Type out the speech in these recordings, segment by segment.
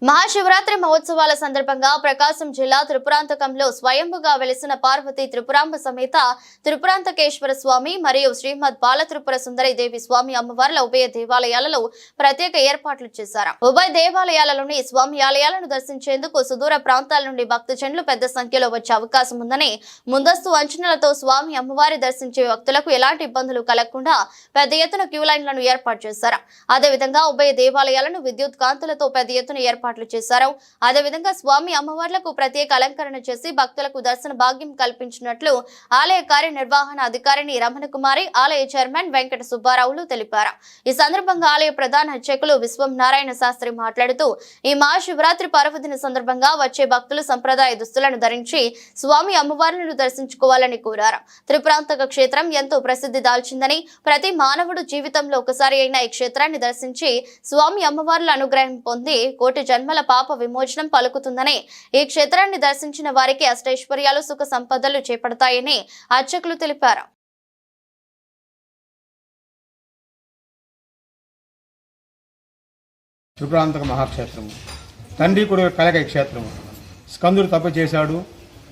మహాశివరాత్రి మహోత్సవాల సందర్భంగా ప్రకాశం జిల్లా త్రిపురాంతకంలో స్వయంభుగా వెలిసిన పార్వతీ త్రిపురాంబ సమేత త్రిపురాంతకేశ్వర స్వామి మరియు శ్రీమద్ బాలత్రిపుర సుందరి దేవి స్వామి అమ్మవార్ల ఉభయ దేవాలయాలలో ప్రత్యేక ఏర్పాట్లు చేశారు. ఉభయ దేవాలయాలలోని స్వామి ఆలయాలను దర్శించేందుకు సుదూర ప్రాంతాల నుండి భక్తజనులు పెద్ద సంఖ్యలో వచ్చే అవకాశం ఉందని ముందస్తు అంచనాలతో స్వామి అమ్మవారి దర్శించే భక్తులకు ఎలాంటి ఇబ్బందులు కలగకుండా పెద్ద ఎత్తున క్యూ లైన్లను ఏర్పాటు చేశారు. అదేవిధంగా ఉభయ దేవాలయాలను విద్యుత్ కాంతులతో పెద్ద ఎత్తున ఏర్పాట్లు చేశారు. అదేవిధంగా స్వామి అమ్మవార్లకు ప్రత్యేక అలంకరణ చేసి భక్తులకు దర్శన భాగ్యం కల్పించినట్లు ఆలయ కార్యనిర్వహణ అధికారిని రమణ కుమారి, ఆలయ చైర్మన్ వెంకట సుబ్బారావులు తెలిపారు. ఈ సందర్భంగా ఆలయ ప్రధాన అర్చకులు విశ్వం నారాయణ శాస్త్రి మాట్లాడుతూ ఈ మహాశివరాత్రి పర్వదిన సందర్భంగా వచ్చే భక్తులు సంప్రదాయ దుస్తులను ధరించి స్వామి అమ్మవార్లను దర్శించుకోవాలని కోరారు. త్రిపురాంతక క్షేత్రం ఎంతో ప్రసిద్ధి దాల్చిందని, ప్రతి మానవుడు జీవితంలో ఒకసారి అయినా ఈ క్షేత్రాన్ని దర్శించి స్వామి అమ్మవార్ల అనుగ్రహం పొంది కోటి జన్మల పాప విమోచనం పలుకుతుందని, ఈ క్షేత్రాన్ని దర్శించిన వారికి అష్టైశ్వర్యాలు సుఖ సంపదలు చేపడతాయని అర్చకులు తెలిపారు. త్రిపురాంతక మహాక్షేత్రము తండ్రి కొడుకు కలగ క్షేత్రము. స్కందుడు తప్పు చేశాడు,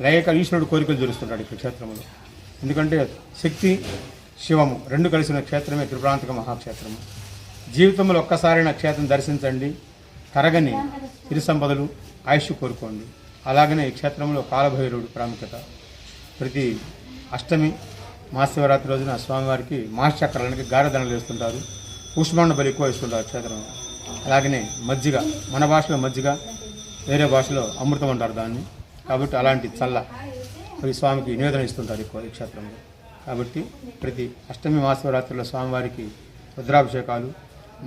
లేక ఈశ్వరుడు కోరికలు జరుస్తుంటాడు ఈ క్షేత్రంలో. ఎందుకంటే శక్తి శివము రెండు కలిసిన క్షేత్రమే త్రిపురాంతక మహాక్షేత్రము. జీవితంలో ఒక్కసారైనా క్షేత్రం దర్శించండి, తరగని సిరి సంపదలు ఆయుష్ కోరుకోండి. అలాగనే ఈ క్షేత్రంలో కాలభైరవుడు ప్రాముఖ్యత. ప్రతి అష్టమి మహాశివరాత్రి రోజున స్వామివారికి మహాచక్రాలకి గారదండలు వేస్తుంటారు, పుష్పమండ బలి ఎక్కువ ఇస్తుంటారు క్షేత్రంలో. అలాగనే మజ్జిగ, మన భాషలో మజ్జిగ, వేరే భాషలో అమృతం అంటారు దాన్ని. కాబట్టి అలాంటి చల్ల అవి స్వామికి నివేదన ఇస్తుంటారు ఎక్కువ ఈ క్షేత్రంలో. కాబట్టి ప్రతి అష్టమి మహాశివరాత్రిలో స్వామివారికి రుద్రాభిషేకాలు,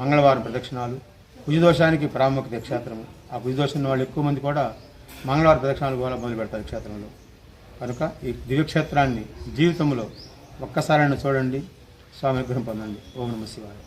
మంగళవారం ప్రదక్షిణాలు, కుజదోషానికి ప్రాముఖ్యత క్షేత్రము. ఆ కుజదోషం వాళ్ళు ఎక్కువ మంది కూడా మంగళవారం ప్రదక్షిణాలు కూడా మొదలు పెడతారు క్షేత్రంలో. కనుక ఈ దివ్యక్షేత్రాన్ని జీవితంలో ఒక్కసారైనా చూడండి, స్వామి అనుగ్రహం పొందండి. ఓం నమః శివాయ.